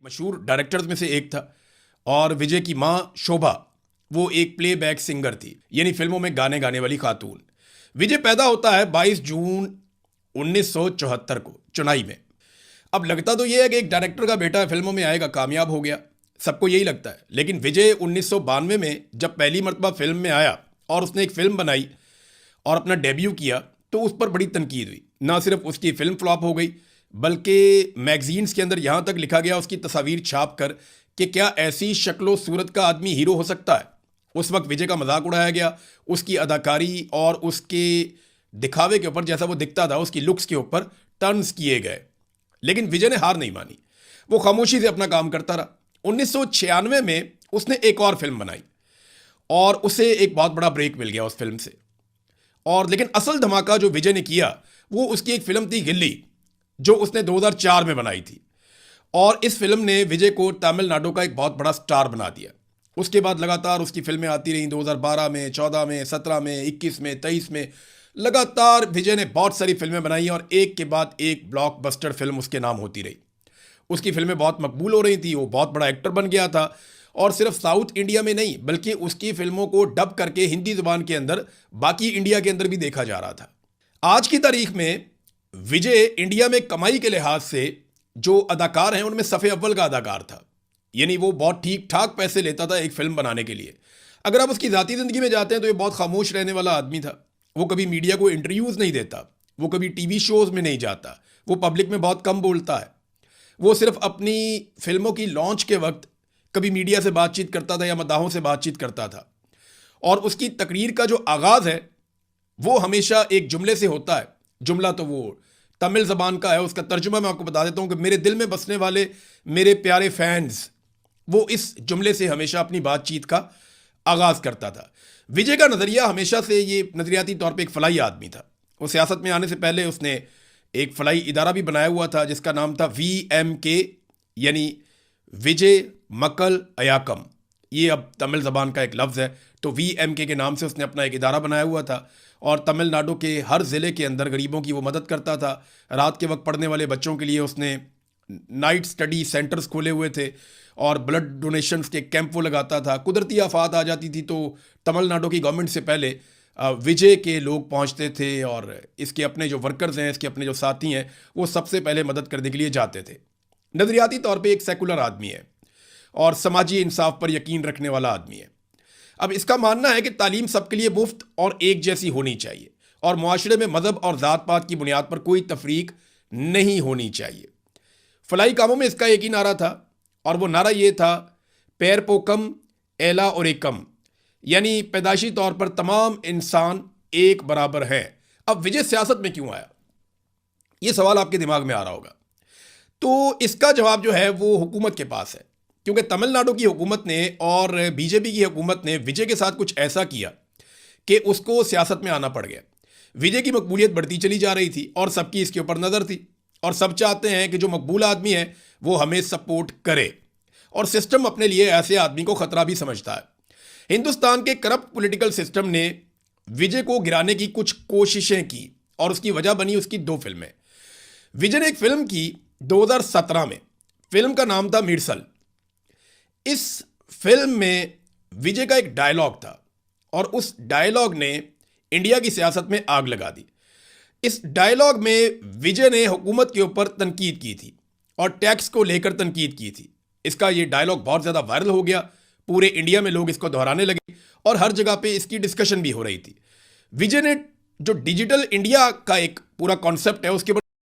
मशहूर डायरेक्टर्स में से एक था। और विजय की माँ शोभा वो एक प्लेबैक सिंगर थी, यानी फिल्मों में गाने गाने वाली खातून। विजय पैदा होता है 22 जून 1974 को चेन्नई में। अब लगता तो ये है कि एक डायरेक्टर का बेटा फिल्मों में आएगा, कामयाब हो गया, सबको यही लगता है। लेकिन विजय 1992 में जब पहली मरतबा फिल्म में आया और उसने एक फिल्म बनाई और अपना डेब्यू किया तो उस पर बड़ी तनकीद हुई। ना सिर्फ उसकी फिल्म फ्लॉप हो गई बल्कि मैगजीन्स के अंदर यहाँ तक लिखा गया उसकी तस्वीर छाप कर कि क्या ऐसी शक्लो सूरत का आदमी हीरो हो सकता है। उस वक्त विजय का मजाक उड़ाया गया, उसकी अदाकारी और उसके दिखावे के ऊपर, जैसा वो दिखता था उसकी लुक्स के ऊपर टर्न्स किए गए। लेकिन विजय ने हार नहीं मानी, वो खामोशी से अपना काम करता रहा। 1996 में उसने एक और फिल्म बनाई और उसे एक बहुत बड़ा ब्रेक मिल गया उस फिल्म से। और लेकिन असल धमाका जो विजय ने किया वो उसकी एक फिल्म थी गिल्ली, जो उसने 2004 में बनाई थी। और इस फिल्म ने विजय को तमिलनाडु का एक बहुत बड़ा स्टार बना दिया। उसके बाद लगातार उसकी फिल्में आती रहीं, 2012 में, 14 में, 17 में, 21 में, 23 में। लगातार विजय ने बहुत सारी फिल्में बनाई और एक के बाद एक ब्लॉकबस्टर फिल्म उसके नाम होती रही। उसकी फिल्में बहुत मकबूल हो रही थी, वो बहुत बड़ा एक्टर बन गया था। और सिर्फ साउथ इंडिया में नहीं बल्कि उसकी फिल्मों को डब करके हिंदी जुबान के अंदर बाकी इंडिया के अंदर भी देखा जा रहा था। आज की तारीख में विजय इंडिया में कमाई के लिहाज से जो अदाकार हैं उनमें सफ़े अव्वल का अदाकार था, यानी वो बहुत ठीक ठाक पैसे लेता था एक फिल्म बनाने के लिए। अगर आप उसकी ज़ाती ज़िंदगी में जाते हैं तो ये बहुत खामोश रहने वाला आदमी था। वो कभी मीडिया को इंटरव्यूज़ नहीं देता, वो कभी टीवी शोज़ में नहीं जाता, वो पब्लिक में बहुत कम बोलता है। वो सिर्फ अपनी फिल्मों की लॉन्च के वक्त कभी मीडिया से बातचीत करता था या मदाहों से बातचीत करता था। और उसकी तकरीर का जो आगाज़ है वो हमेशा एक जुमले से होता है। जुमला तो वो तमिल ज़बान का है, उसका तर्जुमा मैं आपको बता देता हूँ कि मेरे दिल में बसने वाले मेरे प्यारे फैंस, वो इस जुमले से हमेशा अपनी बातचीत का आगाज़ करता था। विजय का नज़रिया हमेशा से ये नज़रियाती तौर पे एक फलाई आदमी था। वो सियासत में आने से पहले उसने एक फलाई इदारा भी बनाया हुआ था जिसका नाम था VMK, यानी विजय मक्कल अयाकम। ये अब तमिल ज़बान का एक लफ्ज़ है, तो VMK के नाम से उसने अपना एक इदारा बनाया हुआ था। और तमिलनाडु के हर ज़िले के अंदर गरीबों की वो मदद करता था। रात के वक्त पढ़ने वाले बच्चों के लिए उसने नाइट स्टडी सेंटर्स खोले हुए थे और ब्लड डोनेशंस के कैंप वो लगाता था। कुदरती आफात आ जाती थी तो तमिलनाडु की गवर्नमेंट से पहले विजय के लोग पहुंचते थे और इसके अपने जो वर्कर्स हैं, इसके अपने जो साथी हैं, वो सबसे पहले मदद करने के लिए जाते थे। नज़रियाती तौर पे एक सेकुलर आदमी है और समाजी इंसाफ पर यकीन रखने वाला आदमी है। अब इसका मानना है कि तालीम सबके लिए मुफ्त और एक जैसी होनी चाहिए और मुआशरे में मज़हब और ज़ात पात की बुनियाद पर कोई तफरीक नहीं होनी चाहिए। फलाई कामों में इसका एक ही नारा था और वो नारा ये था, पैर पोकम एला और एकम, यानी पैदाइशी तौर पर तमाम इंसान एक बराबर हैं। अब विजय सियासत में क्यों आया, ये सवाल आपके दिमाग में आ रहा होगा। तो इसका जवाब जो है वो हुकूमत के पास है, क्योंकि तमिलनाडु की हुकूमत ने और बीजेपी की हुकूमत ने विजय के साथ कुछ ऐसा किया कि उसको सियासत में आना पड़ गया। विजय की मकबूलियत बढ़ती चली जा रही थी और सबकी इसके ऊपर नज़र थी और सब चाहते हैं कि जो मकबूल आदमी है वो हमें सपोर्ट करे। और सिस्टम अपने लिए ऐसे आदमी को ख़तरा भी समझता है। हिंदुस्तान के करप्ट पॉलिटिकल सिस्टम ने विजय को गिराने की कुछ कोशिशें की और उसकी वजह बनी उसकी 2 फिल्में। विजय ने एक फिल्म की 2017 में, फिल्म का नाम था मिर्सल। इस फिल्म में विजय का एक डायलॉग था और उस डायलॉग ने इंडिया की सियासत में आग लगा दी। इस डायलॉग में विजय ने हुकूमत के ऊपर तनकीद की थी और टैक्स को लेकर तनकीद की थी। इसका ये डायलॉग बहुत ज़्यादा वायरल हो गया, पूरे इंडिया में लोग इसको दोहराने लगे और हर जगह पे इसकी डिस्कशन भी हो रही थी। विजय ने जो डिजिटल इंडिया का एक पूरा कॉन्सेप्ट है उसके ऊपर